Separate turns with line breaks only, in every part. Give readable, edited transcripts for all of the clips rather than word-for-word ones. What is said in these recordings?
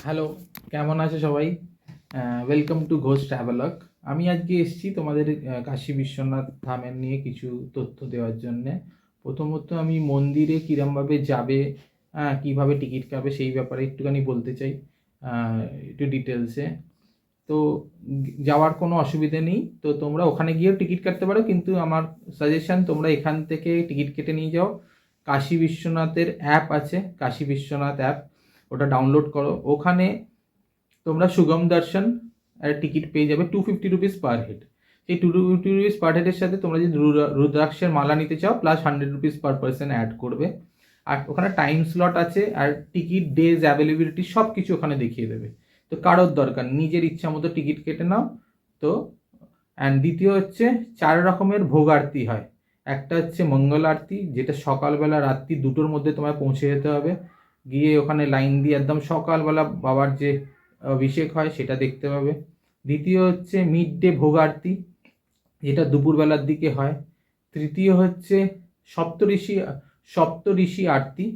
Hello, কেমন আছো সবাই? Welcome to Ghosh travelogue. আমি আজকে এসেছি তোমাদের কাশী বিশ্বনাথ ধামের নিয়ে কিছু তথ্য দেওয়ার জন্যে। প্রথমত আমি মন্দিরে কীরমভাবে যাবে, কীভাবে টিকিট কাটবে সেই ব্যাপারে একটুখানি বলতে চাই, একটু ডিটেলসে। তো যাওয়ার কোনো অসুবিধে নেই, তো তোমরা ওখানে গিয়েও টিকিট কাটতে পারো, কিন্তু আমার সাজেশান তোমরা এখান থেকে টিকিট কেটে নিয়ে যাও। কাশী বিশ্বনাথের অ্যাপ আছে, কাশী বিশ্বনাথ অ্যাপ, ওটা ডাউনলোড করো। ওখানে তোমরা সুগম দর্শন টিকিট পেয়ে যাবে 250 রুপিস পার হেড। সেই 250 রুপিস পার হেডের সাথে তোমরা যদি রুদ্রাক্ষের মালা নিতে চাও plus 100 rupees per person add করবে। আর ওখানে টাইম স্লট আছে, আর টিকিট ডেজ অ্যাভেলেবিলিটি সব কিছু ওখানে দেখিয়ে দেবে। তো কারোর দরকার, নিজের ইচ্ছা মতো টিকিট কেটে নাও। তো অ্যান্ড দ্বিতীয় হচ্ছে 4 রকমের ভোগ আরতি হয়। একটা হচ্ছে মঙ্গল আরতি, যেটা সকালবেলা রাত্রি 2টোর মধ্যে তোমায় পৌঁছে যেতে হবে, গিয়ে ওখানে লাইন দিয়ে একদম সকালবেলা বাবার যে অভিষেক হয় সেটা দেখতে পাবে। দ্বিতীয় হচ্ছে মিড ডে ভোগ আরতি, যেটা দুপুরবেলার দিকে হয়। তৃতীয় হচ্ছে সপ্তঋষি সপ্তঋষি আরতি,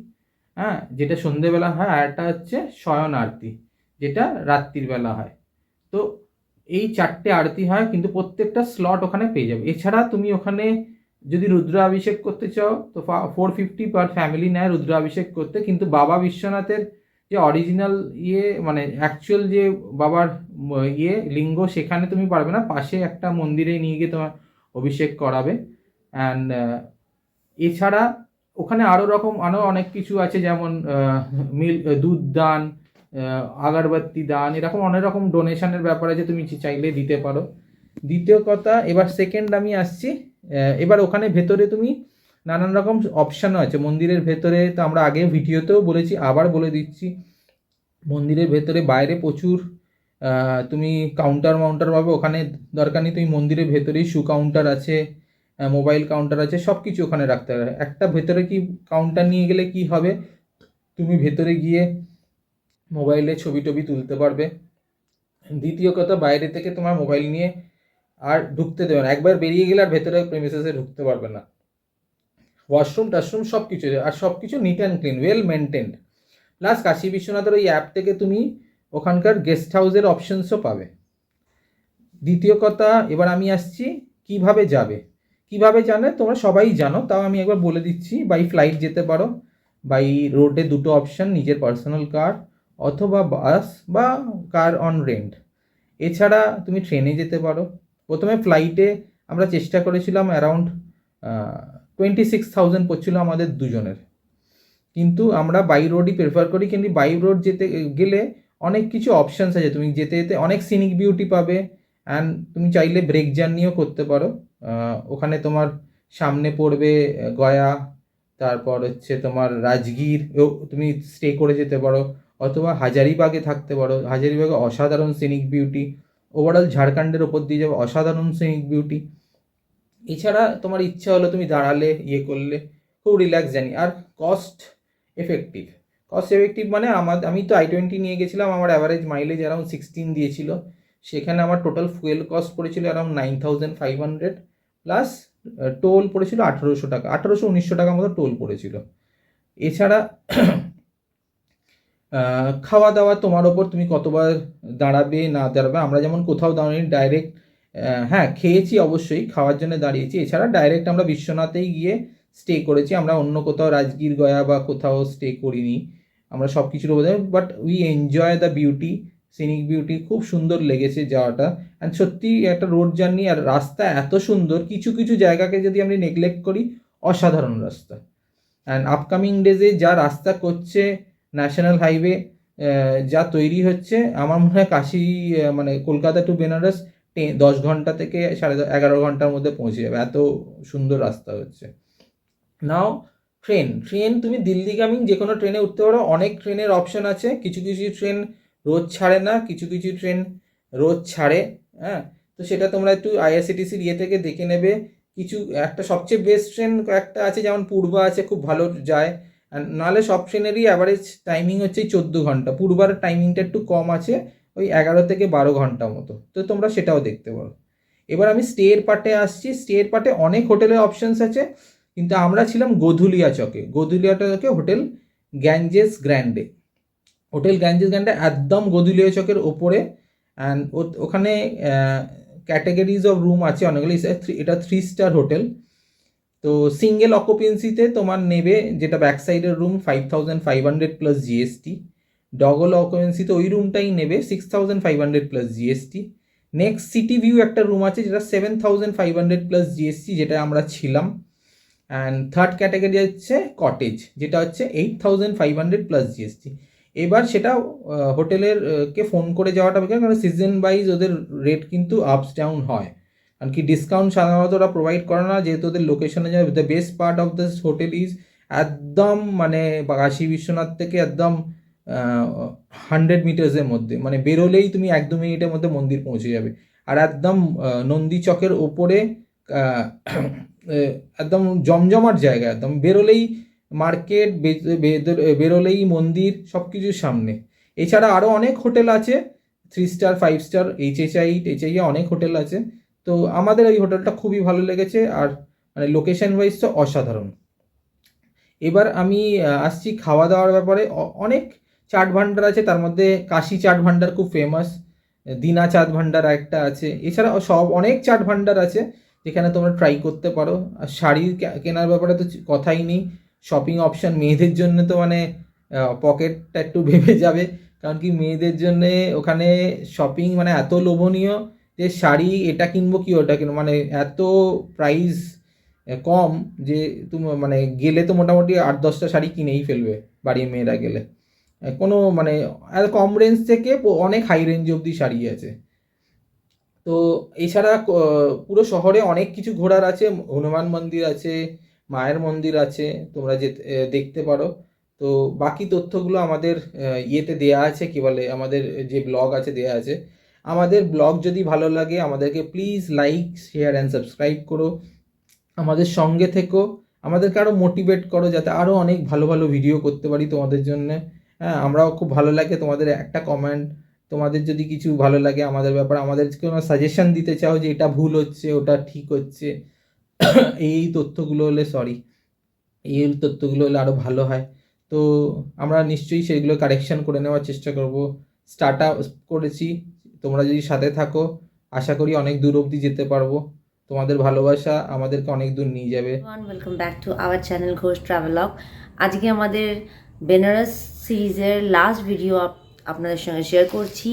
যেটা সন্ধেবেলা হয়। আর একটা হচ্ছে শয়ন আরতি, যেটা রাত্রির বেলা হয়। তো এই 4টে আরতি হয়, কিন্তু প্রত্যেকটা স্লট ওখানে পেয়ে যাবে। এছাড়া তুমি ওখানে যদি রুদ্রাভিষেক করতে চাও তো 450 পার ফ্যামিলি নেয় রুদ্রাভিষেক করতে, কিন্তু বাবা বিশ্বনাথের যে অরিজিনাল মানে অ্যাকচুয়াল যে বাবার লিঙ্গ, সেখানে তুমি পারবে না, পাশে একটা মন্দিরে নিয়ে গিয়ে তোমার অভিষেক করাবে। অ্যান্ড এছাড়া ওখানে আরও অনেক কিছু আছে, যেমন দুধ দান, আগরবাতি দান, এরকম অনেক রকম ডোনেশনের ব্যাপার আছে, তুমি চাইলে দিতে পারো। দ্বিতীয় কথা, এবার সেকেন্ড আমি আসছি। এবার ওখানে ভেতরে তুমি নানান রকম অপশানও আছে মন্দিরের ভেতরে। তো আমরা আগে ভিডিওতেও বলেছি, আবার বলে দিচ্ছি, মন্দিরের ভেতরে বাইরে প্রচুর তুমি কাউন্টার পাবে। ওখানে দরকার নেই, তুমি মন্দিরের ভেতরেই শু কাউন্টার আছে, মোবাইল কাউন্টার আছে, সব কিছু ওখানে রাখতে পারে। একটা ভেতরে কি কাউন্টার নিয়ে গেলে কি হবে, তুমি ভেতরে গিয়ে মোবাইলে ছবি টবি তুলতে পারবে। দ্বিতীয় কথা, বাইরে থেকে তোমার মোবাইল নিয়ে আর ঢুকতে দেবে না, একবার বেরিয়ে গেলে আর ভেতরে প্রেমিসেসে ঢুকতে পারবে না। ওয়াশরুম টাশরুম সব কিছু, আর সব কিছু neat and clean, well maintained. Plus Kashi বিশ্বনাথের ওই অ্যাপ থেকে তুমি ওখানকার গেস্ট হাউসের অপশনসও পাবে। দ্বিতীয় কথা, এবার আমি আসছি কিভাবে যাবে। কিভাবে জানে তোমরা সবাই জানো, তাও আমি একবার বলে দিচ্ছি। বাই ফ্লাইট যেতে পারো, বাই রোডে দুটো অপশান, নিজের পার্সোনাল কার অথবা বাস বা কার অন রেন্ট। এছাড়া তুমি ট্রেনে যেতে পারো। প্রথমে ফ্লাইটে আমরা চেষ্টা করেছিলাম, অ্যারাউন্ড 26,000 পড়ছিল আমাদের দুজনের, কিন্তু আমরা বাই রোডই প্রেফার করি। কিন্তু বাই রোড যেতে গেলে অনেক কিছু অপশানস আছে, তুমি যেতে যেতে অনেক সিনিক বিউটি পাবে। অ্যান্ড তুমি চাইলে ব্রেক জার্নিও করতে পারো। ওখানে তোমার সামনে পড়বে গয়া, তারপর হচ্ছে তোমার রাজগীর, তুমি স্টে করে যেতে পারো, অথবা হাজারিবাগে থাকতে পারো। হাজারিবাগে অসাধারণ সিনিক বিউটি, ওভারঅল ঝাড়খণ্ডের ওপর দিয়ে যাবে, অসাধারণ সিনিক বিউটি। এছাড়া তোমার ইচ্ছা হলো তুমি দাঁড়ালে করলে, খুব রিল্যাক্স জানি। আর কস্ট এফেক্টিভ, মানে আমি তো i20 নিয়ে গেছিলাম, আমার অ্যাভারেজ মাইলেজ অ্যারাউন্ড 16 দিয়েছিল। সেখানে আমার টোটাল ফুয়েল কস্ট পড়েছিল অ্যারাউন্ড 9,500, প্লাস টোল পড়েছিল 1,800 টাকা, 1,800-1,900 টাকা মতো টোল পড়েছিল। এছাড়া খাওয়া দাওয়া তোমার ওপর, তুমি কতবার দাঁড়াবে না দাঁড়াবে। আমরা যেমন কোথাও দাঁড়ানি, ডাইরেক্ট হ্যাঁ খেয়েছি অবশ্যই, খাওয়ার জন্য দাঁড়িয়েছি। এছাড়া ডাইরেক্ট আমরা বিশ্বনাথেই গিয়ে স্টে করেছি, আমরা অন্য কোথাও রাজগীর গয়া বা কোথাও স্টে করিনি। আমরা সব কিছুর উপরে, but we enjoy the beauty, scenic beauty, খুব সুন্দর লেগেছে যাওয়াটা। অ্যান্ড সত্যি একটা রোড জার্নি, আর রাস্তা এত সুন্দর, কিছু কিছু জায়গাকে যদি আমি নেগলেক্ট করি, অসাধারণ রাস্তা। অ্যান্ড আপকামিং ডেজে যা রাস্তা করছে, ন্যাশনাল হাইওয়ে যা তৈরি হচ্ছে, আমার মনে হয় কাশী মানে কলকাতা টু বেনারস 10 ঘন্টা থেকে 11.5 ঘন্টার মধ্যে পৌঁছে যাবে, এত সুন্দর রাস্তা হচ্ছে। নাও ট্রেন তুমি দিল্লিগামী যে কোনো ট্রেনে উঠতে পারো। অনেক ট্রেনের অপশন আছে, কিছু কিছু ট্রেন রোজ ছাড়ে না, কিছু কিছু ট্রেন রোজ ছাড়ে। তো সেটা তোমরা একটু আইআরসিটিসির থেকে দেখে নেবে। কিছু একটা সবচেয়ে বেস্ট ট্রেন কয়েকটা আছে, যেমন পূর্বা আছে, খুব ভালো যায়। নাহলে সব ট্রেনেরই অ্যাভারেজ টাইমিং হচ্ছে 14 ঘন্টা, পূর্বার টাইমিংটা একটু কম আছে, ওই 11 থেকে 12 ঘন্টা মতো। তো তোমরা সেটাও দেখতে পারো। এবার আমি স্টের পার্টে আসছি। স্টের পার্টে অনেক হোটেলের অপশানস আছে, কিন্তু আমরা ছিলাম গোধুলিয়া চকে hotel Ganges Grande. Hotel Ganges Grande একদম গদুলিয়া চকের ওপরে। অ্যান্ড ওখানে ক্যাটাগরিজ অফ রুম আছে অনেকগুলো। এটা 3 স্টার হোটেল। তো সিঙ্গেল অকুপেন্সিতে তোমার নেবে, যেটা ব্যাক সাইডের রুম, 5500 প্লাস জিএসটি। ডবল অকুপেন্সিতে ওই রুমটাই নেবে 6500 plus GST. Next city view একটা রুম আছে যেটা 7500 প্লাস জিএসটি, যেটা আমরা ছিলাম। অ্যান্ড থার্ড ক্যাটাগরি হচ্ছে কটেজ, যেটা হচ্ছে 8500 প্লাস জিএসটি। এবার সেটা হোটেলের কে ফোন করে যাওয়াটা বেকার, কারণ সিজন ওয়াইজ ওদের রেট কিন্তু আপস ডাউন হয়। কারণ কি ডিসকাউন্ট সাধারণত ওরা প্রোভাইড করে না, যেহেতু ওদের লোকেশনে যায়। The best part of this hotel is একদম মানে কাশী বিশ্বনাথ থেকে একদম 100 মিটার্সের মধ্যে, মানে বেরোলেই তুমি 1-2 মিনিটের মধ্যে মন্দির পৌঁছে যাবে। আর একদম নন্দী চকের ওপরে, একদম জমজমাট জায়গা, একদম বেরোলেই মার্কেট, বেরোলেই মন্দির, সব কিছুর সামনে। এছাড়া আরও অনেক হোটেল আছে, 3 স্টার 5 স্টার, HHI অনেক হোটেল আছে। তো আমাদের এই হোটেলটা খুবই ভালো লেগেছে, আর মানে লোকেশন ওয়াইজ তো অসাধারণ। এবার আমি আসছি খাওয়া দাওয়ার ব্যাপারে। অনেক চাট ভান্ডার আছে, তার মধ্যে কাশি চাট ভান্ডার খুব ফেমাস, দিনা চাট ভান্ডার একটা আছে। এছাড়াও অনেক চাট ভান্ডার আছে যেখানে তোমরা ট্রাই করতে পারো। আর শাড়ি কেনার ব্যাপারে তো কথাই নেই, শপিং অপশান মেয়েদের জন্য তো মানে পকেটটা একটু ভেবে যাবে। কারণ কি মেয়েদের জন্যে ওখানে শপিং মানে এত লোভনীয়, যে শাড়ি এটা কিনবো কি ওটা কিনবো, মানে এত প্রাইস কম যে তুমি মানে গেলে তো মোটামুটি 8-10টা শাড়ি কিনেই ফেলবে বাড়ির মেয়েরা গেলে। কোনো মানে এত কম রেঞ্জ থেকে অনেক হাই রেঞ্জ অবধি শাড়ি আছে। তো এছাড়া পুরো শহরে অনেক কিছু ঘোরার আছে। হনুমান মন্দির আছে, মায়ের মন্দির আছে, তোমরা দেখতে পারো। তো বাকি তথ্যগুলো আমাদের ইয়েতে দেয়া আছে, কি বলে, আমাদের যে ব্লগ আছে দেয়া আছে। আমাদের ব্লগ যদি ভালো লাগে আমাদেরকে please like, share and subscribe করো। আমাদের সঙ্গে থেকো, আমাদেরকে আরও মোটিভেট করো যাতে আরও অনেক ভালো ভালো ভিডিও করতে পারি তোমাদের জন্যে। হ্যাঁ, আমরাও খুব ভালো লাগে তোমাদের একটা কমেন্ট। তোমাদের যদি কিছু ভালো লাগে আমাদের ব্যাপারে, আমাদের কোনো সাজেশন দিতে চাও যে এটা ভুল হচ্ছে, ওটা ঠিক হচ্ছে, এই তথ্যগুলো হলে এই তথ্যগুলো হলে আরও ভালো হয়। তো আমরা নিশ্চয়ই সেগুলো কারেকশন করে নেওয়ার চেষ্টা করব। স্টার্ট আপ করেছি, তোমরা যদি সাথে থাকো আশা করি অনেক দূর অবধি যেতে পারবো। তোমাদের ভালোবাসা আমাদেরকে অনেক দূর নিয়ে যাবে।
Welcome back to our channel Ghosh travelogue. আজকে আমাদের বেনারস সিরিজের লাস্ট ভিডিও আপনাদের সঙ্গে শেয়ার করছি।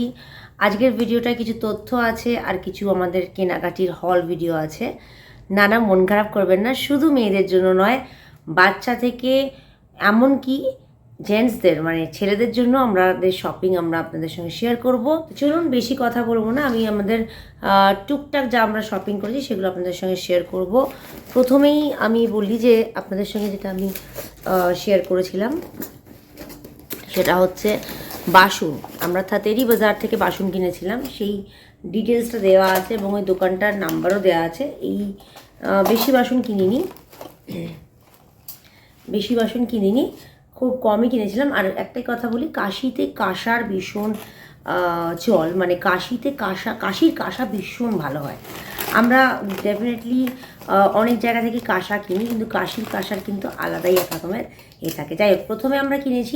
আজকের ভিডিওটা কিছু তথ্য আছে আর কিছু আমাদের কেনাকাটির হল ভিডিও আছে। নানা মন খারাপ করবেন না, শুধু মেয়েদের জন্য নয়, বাচ্চা থেকে এমনকি জেন্টসদের মানে ছেলেদের জন্য আমাদের শপিং আমরা আপনাদের সঙ্গে শেয়ার করব। চলুন বেশি কথা বলবো না, আমি আমাদের টুকটাক যা আমরা শপিং করেছি সেগুলো আপনাদের সঙ্গে শেয়ার করব। প্রথমেই আমি বলি যে আপনাদের সঙ্গে যেটা আমি শেয়ার করেছিলাম সেটা হচ্ছে বাসন। আমরা থাতেরি বাজার থেকে বাসন কিনেছিলাম, সেই ডিটেলসটা দেওয়া আছে এবং ওই দোকানটার নাম্বারও দেওয়া আছে। এই বেশি বাসন কিনিনি, খুব কমই কিনেছিলাম। আর একটাই কথা বলি, কাশিতে কাঁসার ভীষণ চল, মানে কাশির কাঁসা ভীষণ ভালো হয়। আমরা ডেফিনেটলি অনেক জায়গা থেকে কাঁসা কিনি, কিন্তু কাশির কাঁসার কিন্তু আলাদাই এক রকমের থাকে। যাই হোক, প্রথমে আমরা কিনেছি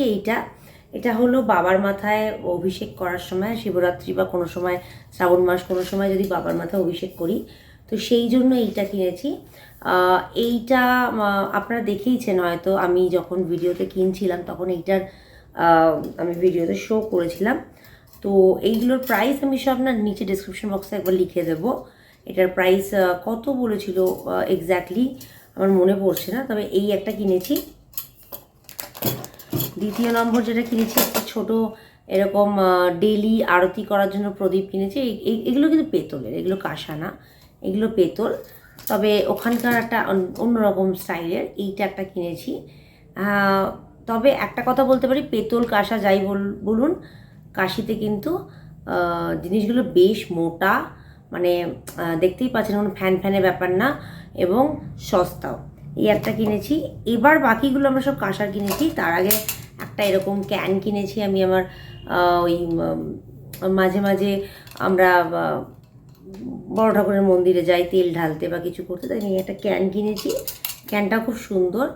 এটা হলো বাবার মাথায় অভিষেক করার সময়, শিবরাত্রি বা কোনো সময় শ্রাবণ মাস কোনো সময় যদি বাবার মাথায় অভিষেক করি, তো সেই জন্য এইটা কিনেছি। এইটা আপনারা দেখেইছেন হয়তো, আমি যখন ভিডিওতে কিনছিলাম তখন এইটার আমি ভিডিওতে শো করেছিলাম। তো এইগুলোর প্রাইস আমি সব না নিচে ডিসক্রিপশন বক্সে একবার লিখে দেবো। এটার প্রাইস কত বলেছিল এক্স্যাক্টলি আমার মনে পড়ছে না, তবে এই একটা কিনেছি। দ্বিতীয় নম্বর যেটা কিনেছি একটা ছোট এরকম ডেলি আরতি করার জন্য প্রদীপ কিনেছি। এগুলো কিন্তু পেতলের, এগুলো কাঁসা না, এগুলো পেতল, তবে ওখানকার একটা অন্যরকম স্টাইলের। এইটা একটা কিনেছি। তবে একটা কথা বলতে পারি, পেতল কাঁসা যাই বলুন, কাশিতে কিন্তু জিনিসগুলো বেশ মোটা, মানে দেখতেই পাচ্ছেন কোনো ফ্যানের ব্যাপার না, এবং সস্তাও। এই একটা কিনেছি। এবার বাকিগুলো আমরা সব কাঁসার কিনেছি। তার আগে একটা এরকম ক্যান কিনেছি আমি। আমার ওই মাঝে মাঝে আমরা বড় ঠাকুরের মন্দিরে যাই তেল ঢালতে বা কিছু করতে, তাই নিয়ে একটা ক্যান কিনেছি। ক্যানটা খুব সুন্দর।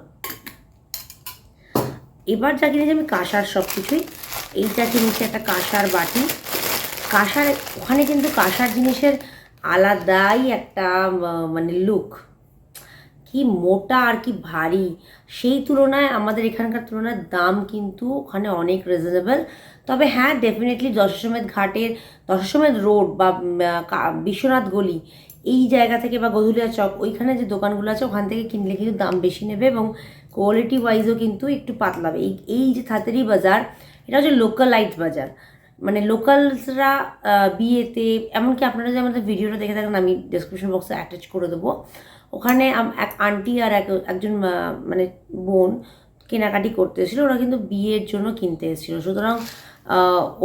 এবার যা কিনেছি আমি কাঁসার সব কিছুই। এইটা কিনেছি একটা কাঁসার বাটি। কাঁসার ওখানে কিন্তু কাঁসার জিনিসের আলাদাই একটা মানে লুক, কি মোটা আর কি ভারী, সেই তুলনায় আমাদের এখানকার তুলনায় দাম কিন্তু ওখানে অনেক রিজনেবল। তবে হ্যাঁ, ডেফিনেটলি দশাশ্বমেধ ঘাটের, দশাশ্বমেধ রোড বা বিশ্বনাথ গলি এই জায়গা থেকে বা গধুলিয়া চক ওইখানে যে দোকানগুলো আছে ওখান থেকে কিনলে কিন্তু দাম বেশি নেবে এবং কোয়ালিটি ওয়াইজও কিন্তু একটু পাতলা হবে। এই যে থাতেরি বাজার, এটা হচ্ছে লোকালাইট বাজার, মানে লোকালসরা বিয়েতে, এমনকি আপনারা যে আমাদের ভিডিওটা দেখে থাকেন আমি ডেসক্রিপশন বক্সে অ্যাটাচ করে দেবো, ওখানে এক আন্টি আর একজন মানে বোন কেনাকাটি করতে এসেছিলো, ওরা কিন্তু বিয়ের জন্য কিনতে এসেছিলো। সুতরাং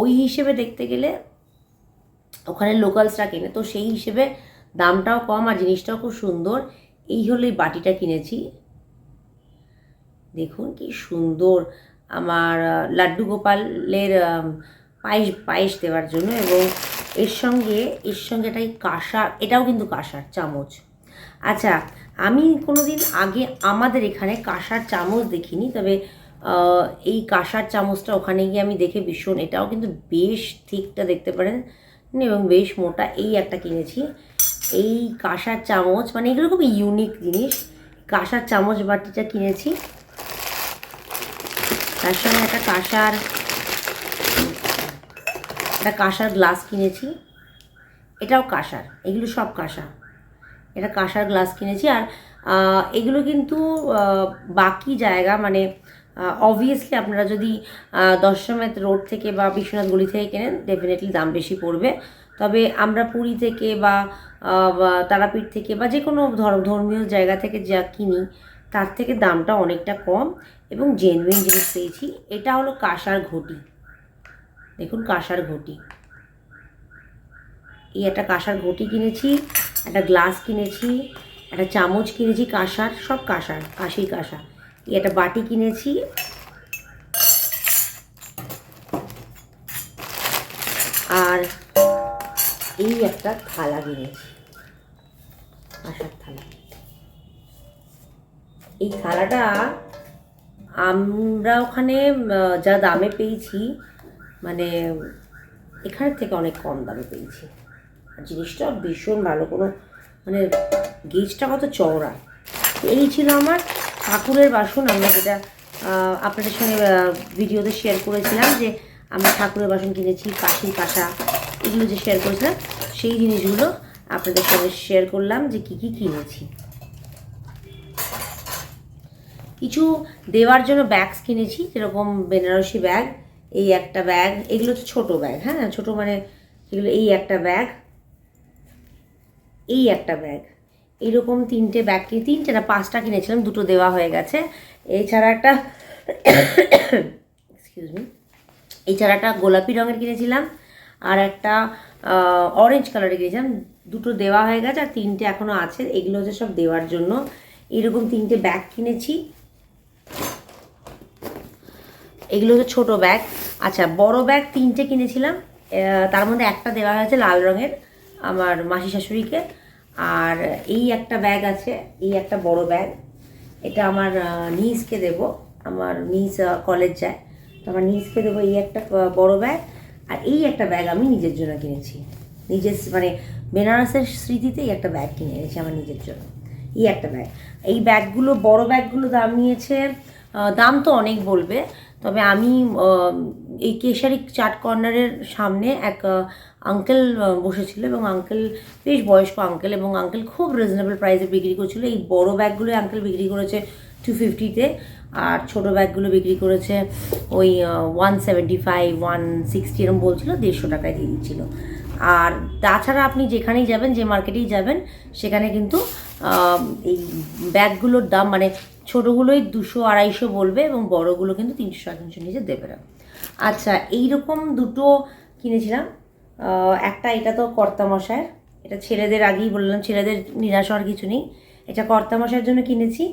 ওই হিসেবে দেখতে গেলে ওখানে লোকালসরা কেনে, তো সেই হিসেবে দামটাও কম আর জিনিসটাও খুব সুন্দর। এই হলো এই বাটিটা কিনেছি, দেখুন কি সুন্দর, আমার লাড্ডু গোপালের পায়েস দেওয়ার জন্য। এবং এর সঙ্গে এটাই কাঁসার, এটাও কিন্তু কাঁসার চামচ। আচ্ছা, আমি কোনোদিন আগে আমাদের এখানে কাঁসার চামচ দেখিনি, তবে এই কাঁসার চামচটা ওখানে গিয়ে আমি দেখে ভীষণ, এটাও কিন্তু বেশ থিকটা দেখতে পারেন এবং বেশ মোটা। এই একটা কিনেছি, এই কাঁসার চামচ, মানে এগুলো খুব ইউনিক জিনিস। কাঁসার চামচ বাটিটা কিনেছি, তার সঙ্গে একটা কাঁসার গ্লাস কিনেছি, এটাও কাঁসার, এগুলো সব কাঁসা। এটা কাঁসার গ্লাস কিনেছি। আর এগুলো কিন্তু বাকি জায়গা মানে অবভিয়াসলি আপনারা যদি দশাশ্বমেধ রোড থেকে বা বিশ্বনাথ গলি থেকে কেনেন ডেফিনেটলি দাম বেশি পড়বে। তবে আমরা পুরী থেকে বা তারাপীঠ থেকে বা যে কোনো ধর্মীয় জায়গা থেকে যা কিনি তার থেকে দামটা অনেকটা কম এবং জেনুইন জিনিস পেয়েছি। এটা হলো কাঁসার ঘটি, দেখুন কাঁসার ঘটি। এই একটা কাঁসার ঘটি কিনেছি, একটা গ্লাস কিনেছি, একটা চামচ কিনেছি কাঁসার, সব কাঁসার, কাঁসির কাঁসা। এই একটা বাটি কিনেছি, আর এই একটা থালা কিনেছি, কাঁসার থালা। এই থালাটা আমরা ওখানে যা দামে পেয়েছি, মানে এখানের থেকে অনেক কম দামে পেয়েছি। আর জিনিসটা ভীষণ ভালো, কোনো মানে গেজটা কত চওড়া। এই ছিল আমার ঠাকুরের বাসন। আমরা যেটা আপনাদের সঙ্গে ভিডিওতে শেয়ার করেছিলাম যে আমরা ঠাকুরের বাসন কিনেছি, কাশির কাঁসা, এগুলো যে শেয়ার করেছিলাম সেই জিনিসগুলো আপনাদের সঙ্গে শেয়ার করলাম যে কী কী কিনেছি। কিছু দেওয়ার জন্য ব্যাগস কিনেছি, যেরকম বেনারসি ব্যাগ, এই একটা ব্যাগ, এগুলো হচ্ছে ছোটো ব্যাগ, হ্যাঁ ছোটো মানে এগুলো, এই একটা ব্যাগ, এই একটা ব্যাগ, এইরকম তিনটে ব্যাগ, তিনটে না 5টা কিনেছিলাম, 2টো দেওয়া হয়ে গেছে। এছাড়া একটা এক্সকিউজ মি, এছাড়া একটা গোলাপি রঙের কিনেছিলাম আর একটা অরেঞ্জ কালারের কিনেছিলাম, 2টো দেওয়া হয়ে গেছে আর 3টে এখনও আছে। এগুলো হচ্ছে সব দেওয়ার জন্য। এরকম 3টে ব্যাগ কিনেছি, এগুলো হচ্ছে ছোটো ব্যাগ। আচ্ছা, বড় ব্যাগ 3টে কিনেছিলাম, তার মধ্যে একটা দেওয়া হয়েছে লাল রঙের আমার মাসি শাশুড়িকে। আর এই একটা ব্যাগ আছে, এই একটা বড় ব্যাগ, এটা আমার নিজকে দেব, আমার নিজ কলেজ যায় তো আমার নিজকে দেবো। এই একটা বড় ব্যাগ, আর এই একটা ব্যাগ আমি নিজের জন্য কিনেছি, নিজের মানে বেনারসের স্মৃতিতে এই একটা ব্যাগ কিনে এনেছি আমার নিজের জন্য। এই একটা ব্যাগ, এই ব্যাগগুলো বড় ব্যাগগুলো দাম নিয়েছে, দাম তো অনেক বলবে, তবে আমি এই কেশারি চাট কর্নারের সামনে এক আঙ্কেল বসেছিল এবং আঙ্কেল বেশ বয়স্ক আঙ্কেল, এবং আঙ্কেল খুব রিজনেবল প্রাইসে বিক্রি করছিল। এই বড় ব্যাগগুলো আঙ্কেল বিক্রি করেছে 250-তে, আর ছোটো ব্যাগগুলো বিক্রি করেছে ওই 175, 160 এরকম বলছিল, 150 টাকায় দিয়ে দিচ্ছিল। আর তাছাড়া আপনি যেখানেই যাবেন, যে মার্কেটেই যাবেন, সেখানে কিন্তু এই ব্যাগগুলোর দাম মানে ছোটোগুলোই 200-250 বলবে এবং বড়গুলো কিন্তু 300-350 নিচে দেবে না। আচ্ছা, এইরকম 2টো কিনেছিলাম, একটা এটা তো কর্তামশায়ের, এটা ছেলেদের আগেই বললাম ছেলেদের নিরাশ হওয়ার কিছু নেই, এটা কর্তামশায়ের জন্য কিনেছি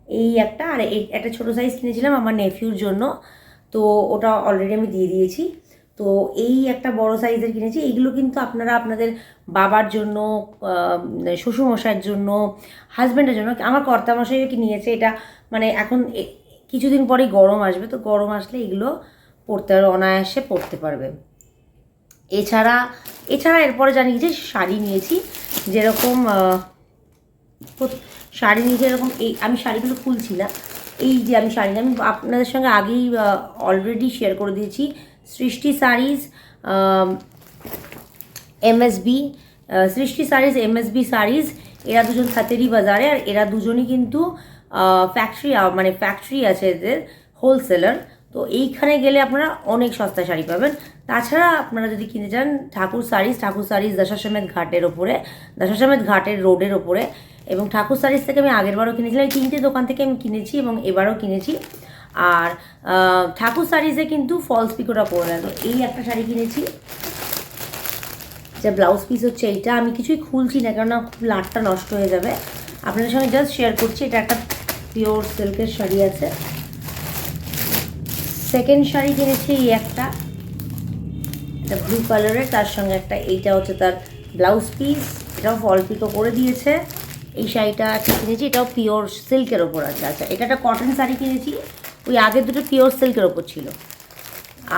এই একটা। আর এই একটা ছোটো সাইজ কিনেছিলাম আমার নেফিউর জন্য, তো ওটা অলরেডি আমি দিয়ে দিয়েছি। তো এই একটা বড় সাইজের কিনেছি। এইগুলো কিন্তু আপনারা আপনাদের বাবার জন্য, শ্বশুরমশাইয়ের জন্য, হাজব্যান্ডের জন্য, আমার কর্তামশাইও কি নিয়েছে এটা, মানে এখন কিছুদিন পরেই গরম আসবে, তো গরম আসলে এগুলো পরতে পারবে, অনায়াসে পরতে পারবে। এছাড়া এরপরে জানি যে শাড়ি নিয়েছি, যেরকম শাড়ি নিয়েছি এরকম, এই আমি শাড়িগুলো খুলছি না, এই যে আমি শাড়ি আমি আপনাদের সঙ্গে আগেই অলরেডি শেয়ার করে দিয়েছি। সৃষ্টি শাড়িজ এমএসবি, সৃষ্টি শাড়িজ এমএসবি শাড়িজ, এরা দুজন খাতেরি বাজারে, আর এরা দুজনই কিন্তু ফ্যাক্টরি আছে এদের, হোলসেলার। তো এইখানে গেলে আপনারা অনেক সস্তা শাড়ি পাবেন। তাছাড়া আপনারা যদি কিনে যান ঠাকুর শাড়িজ দশাশ্বমেধ ঘাটের ওপরে, দশাশ্বমেধ ঘাটের রোডের ওপরে, এবং ঠাকুর শাড়িজ থেকে আমি আগেরবারও কিনেছিলাম, এই 3টে দোকান থেকে আমি কিনেছি এবং এবারও কিনেছি। আর ঠাকুর শাড়িজে কিন্তু ফলস পিকোটা পরে না। তো এই একটা শাড়ি কিনেছি, যে ব্লাউজ পিস হচ্ছে এইটা, আমি কিছুই খুলছি না কেননা লাটটা নষ্ট হয়ে যাবে, আপনাদের সঙ্গে জাস্ট শেয়ার করছি। এটা একটা পিওর সিল্কের শাড়ি আছে। সেকেন্ড শাড়ি কিনেছি এই একটা, এটা ব্লু কালারের, তার সঙ্গে একটা, এইটা হচ্ছে তার ব্লাউজ পিস, এটাও ফল পিকো করে দিয়েছে। এই শাড়িটা একটা কিনেছি, এটাও পিওর সিল্কের ওপর আছে। আচ্ছা, এটা একটা কটন শাড়ি কিনেছি, ওই আগের দুটো পিওর সিল্কের ওপর ছিল।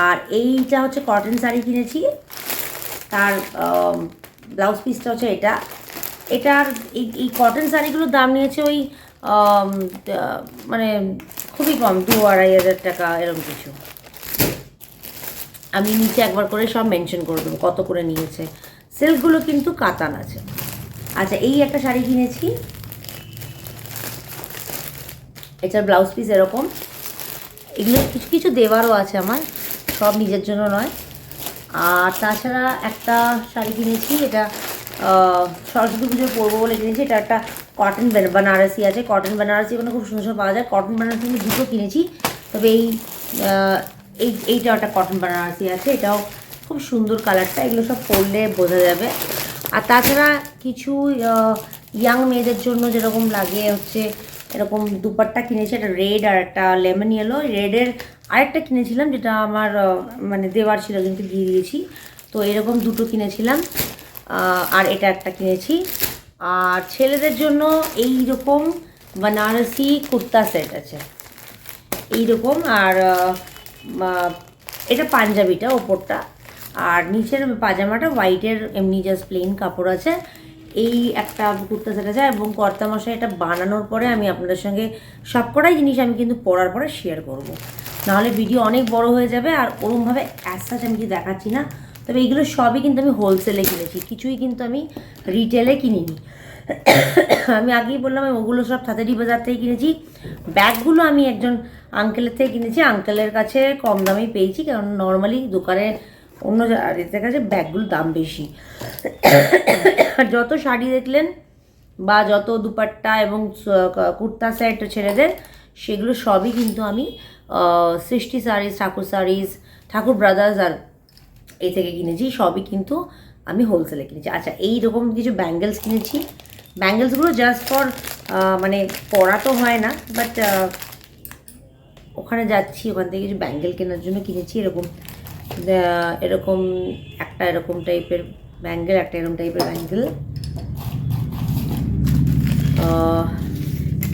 আর এইটা হচ্ছে কটন শাড়ি কিনেছি, তার ব্লাউজ পিসটা হচ্ছে এটা। এটার এই কটন শাড়িগুলোর দাম নিয়েছে ওই মানে খুবই কম, 2-2.5 হাজার টাকা এরকম কিছু। আমি নিচে একবার করে সব মেনশন করে দেবো কত করে নিয়েছে। সিল্কগুলো কিন্তু কাতান আছে। আচ্ছা, এই একটা শাড়ি কিনেছি, এটার ব্লাউজ পিস এরকম। এগুলো কিছু কিছু দেওয়ারও আছে আমার, সব নিজের জন্য নয়। আর তাছাড়া একটা শাড়ি কিনেছি, এটা সরস্বতী পুজো পরবো বলে কিনেছি। এটা একটা কটন বেনারসি আছে, কটন বেনারসি এখানে খুব সুন্দর পাওয়া যায়। কটন বেনারসি আমি দুটো কিনেছি, তবে এইটাও একটা কটন বেনারসি আছে, এটাও খুব সুন্দর কালারটা, এগুলো সব পরলে বোঝা যাবে। আর তাছাড়া কিছু ইয়াং মেয়েদের জন্য যেরকম লাগে হচ্ছে এরকম দুপাট্টা কিনেছি, একটা রেড আর একটা লেমন ইয়েলো। রেডের আরেকটা কিনেছিলাম, যেটা আমার মানে দেওয়ার ছিল, কিন্তু দিয়ে দিয়েছি। তো এরকম দুটো কিনেছিলাম, আর এটা একটা কিনেছি। আর ছেলেদের জন্য এই রকম বানারসি কুর্তা সেট আছে এইরকম, আর এটা পাঞ্জাবিটা ওপরটা, আর নিচের পাজামাটা হোয়াইটের এমনি জাস্ট প্লেন কাপড় আছে। এই একটা কুর্তা সেট আছে, এবং কর্তামশাই এটা বানানোর পরে আমি আপনাদের সঙ্গে সবকটাই জিনিস আমি কিন্তু পরার পরে শেয়ার করব, নাহলে ভিডিও অনেক বড় হয়ে যাবে। আর ওরমভাবে অ্যাজ সাচ আমি কিছু দেখাচ্ছি না, তবে এইগুলো সবই কিন্তু আমি হোলসেলে কিনেছি, কিছুই কিন্তু আমি রিটেলে কিনিনি। আমি আগেই বললাম আমি ওগুলো সব থাতেরি বাজার থেকে কিনেছি। ব্যাগগুলো আমি একজন আঙ্কেলের থেকে কিনেছি, আঙ্কেলের কাছে কম দামেই পেয়েছি, কারণ নর্মালি দোকানে অন্য এদের কাছে ব্যাগগুলোর দাম বেশি। আর যত শাড়ি দেখলেন বা যত দুপাট্টা এবং কুর্তা সেট ছেলেদের, সেগুলো সবই কিন্তু আমি সৃষ্টি শাড়িজ, ঠাকুর ব্রাদার্স আর এই থেকে কিনেছি, সবই কিন্তু আমি হোলসেলে কিনেছি। আচ্ছা, এই রকম কিছু ব্যাঙ্গেলস কিনেছি, ব্যাঙ্গেলসগুলো জাস্ট ফর মানে পরা তো হয় না, বাট ওখানে যাচ্ছি, ওখান থেকে কিছু ব্যাঙ্গেল কেনার জন্য কিনেছি। এরকম একটা এরকম টাইপের ব্যাঙ্গেল, একটা এরকম টাইপের ব্যাঙ্গেল,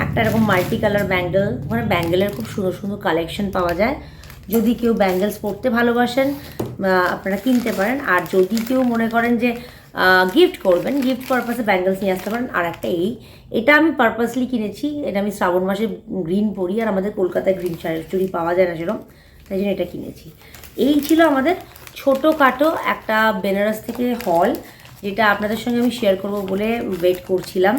একটা এরকম মাল্টি কালার ব্যাঙ্গেল। ওখানে ব্যাঙ্গেলের খুব সুন্দর সুন্দর কালেকশন পাওয়া যায়। যদি কেউ ব্যাঙ্গেলস পরতে ভালোবাসেন আপনারা কিনতে পারেন, আর যদি কেউ মনে করেন যে গিফট করবেন, গিফট পারপাসে ব্যাঙ্গেলস নিয়ে আসতে পারেন। আর একটা এটা আমি পারপাসলি কিনেছি, এটা আমি শ্রাবণ মাসে গ্রিন পরি, আর আমাদের কলকাতায় গ্রিন চুড়ি পাওয়া যায় না সেরকম, তাই জন্য এটা কিনেছি। এই ছিল আমাদের ছোটোখাটো একটা বেনারস থেকে হল, যেটা আপনাদের সঙ্গে আমি শেয়ার করব বলে ওয়েট করছিলাম।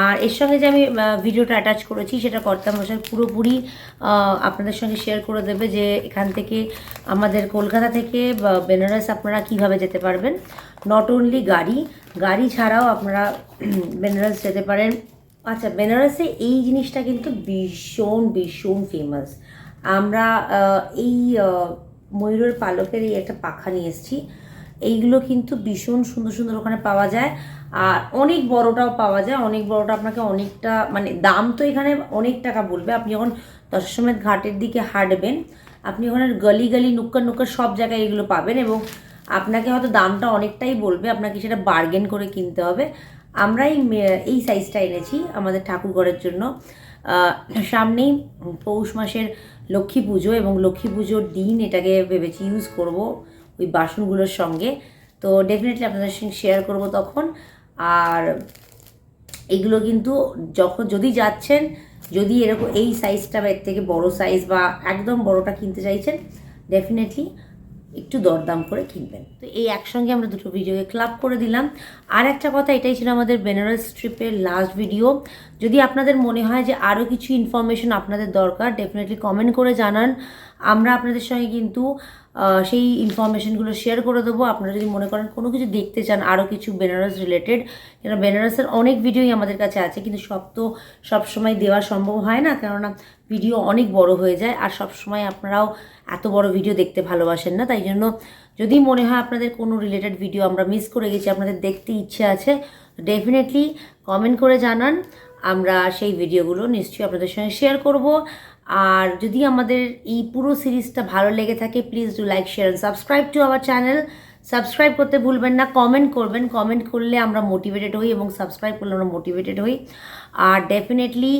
আর এর সঙ্গে যে আমি ভিডিওটা অ্যাটাচ করেছি, সেটা কর্তামশাই পুরোপুরি আপনাদের সঙ্গে শেয়ার করে দেবে, যে এখান থেকে আমাদের কলকাতা থেকে বেনারস আপনারা কিভাবে যেতে পারবেন। নট অনলি গাড়ি ছাড়াও আপনারা বেনারস যেতে পারেন। আচ্ছা, বেনারসে এই জিনিসটা কিন্তু ভীষণ ভীষণ ফেমাস। আমরা এই ময়ূরের পালকের এই একটা পাখা নিয়ে এসেছি, এইগুলো কিন্তু ভীষণ সুন্দর সুন্দর ওখানে পাওয়া যায়। আর অনেক বড়টাও পাওয়া যায়, অনেক বড়টা আপনাকে অনেকটা মানে দাম তো এখানে অনেক টাকা বলবে। আপনি যখন দশাশ্বমেধ ঘাটের দিকে হাঁটবেন, আপনি ওখানে গলি গলি নুক্কর সব জায়গায় এগুলো পাবেন, এবং আপনাকে হয়তো দামটা অনেকটাই বলবে, আপনাকে সেটা বার্গেন করে কিনতে হবে। আমরা এই সাইজটা এনেছি আমাদের ঠাকুরঘরের জন্য। সামনেই পৌষ মাসের লক্ষ্মী পুজো, এবং লক্ষ্মী পুজোর দিন এটাকে ভেবেছি ইউজ করব ওই বাসনগুলোর সঙ্গে। তো ডেফিনেটলি আপনাদের সঙ্গে শেয়ার করব তখন। আর এগুলো কিন্তু যদি যাচ্ছেন, যদি এরকম এই সাইজটা বা এর থেকে বড় সাইজ বা একদম বড়টা কিনতে চাইছেন, ডেফিনেটলি একটু দরদাম করে কিনবেন। তো এই একসঙ্গে আমরা দুটো ভিডিওকে ক্লাব করে দিলাম। আর একটা কথা, এটাই ছিল আমাদের বেনারস ট্রিপের লাস্ট ভিডিও। যদি আপনাদের মনে হয় যে আরও কিছু ইনফরমেশন আপনাদের দরকার, ডেফিনেটলি কমেন্ট করে জানান। আমরা আপনাদের সঙ্গে কিন্তু সেই ইনফরমেশনগুলো শেয়ার করে দেবো। আপনারা যদি মনে করেন কোনো কিছু দেখতে চান আরও কিছু বেনারস রিলেটেড, কেন বেনারসের অনেক ভিডিওই আমাদের কাছে আছে, কিন্তু সবসময় দেওয়া সম্ভব হয় না, কেননা ভিডিও অনেক বড় হয়ে যায়, আর সবসময় আপনারাও এত বড় ভিডিও দেখতে ভালোবাসেন না। তাই জন্য যদি মনে হয় আপনাদের কোনো রিলেটেড ভিডিও আমরা মিস করে গেছি, আপনাদের দেখতে ইচ্ছে আছে, ডেফিনেটলি কমেন্ট করে জানান। আমরা সেই ভিডিওগুলো নিশ্চয়ই আপনাদের সঙ্গে শেয়ার করব। আর যদি আমাদের এই পুরো সিরিজটা ভালো লেগে থাকে, please do like, share and subscribe to our channel. Subscribe করতে ভুলবেন না, কমেন্ট করবেন। কমেন্ট করলে আমরা মোটিভেটেড হই, এবং সাবস্ক্রাইব করলে আমরা মোটিভেটেড হই। আর ডেফিনেটলি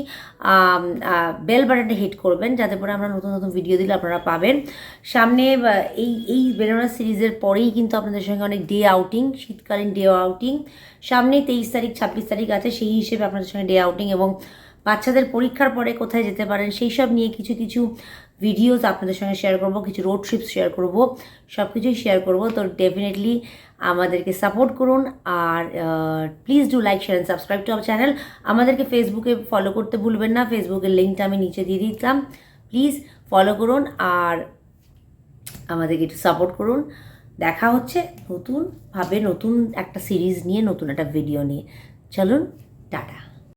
বেল বাটনটা হিট করবেন, যাতে করে আমরা নতুন নতুন ভিডিও দিলে আপনারা পাবেন। সামনে এই বেনারস সিরিজের পরেই কিন্তু আপনাদের সঙ্গে অনেক ডে আউটিং, শীতকালীন ডে আউটিং সামনে 23 তারিখ 26 তারিখ আছে, সেই হিসেবে আপনাদের সঙ্গে ডে আউটিং এবং বাচ্চাদের পরীক্ষার পরে কোথায় যেতে পারেন সেই সব নিয়ে কিছু কিছু ভিডিওস আপনাদের সঙ্গে শেয়ার করব, কিছু রোড ট্রিপস শেয়ার করব, সব কিছুই শেয়ার করব। তো ডেফিনেটলি আমাদেরকে সাপোর্ট করুন। আর please do like, share and subscribe to our channel. আমাদেরকে ফেসবুকে ফলো করতে ভুলবেন না, ফেসবুকের লিঙ্কটা আমি নিচে দিয়ে দিতাম, প্লিজ ফলো করুন আর আমাদেরকে একটু সাপোর্ট করুন। দেখা হচ্ছে নতুন একটা সিরিজ নিয়ে, নতুন একটা ভিডিও নিয়ে। চলুন, টাটা।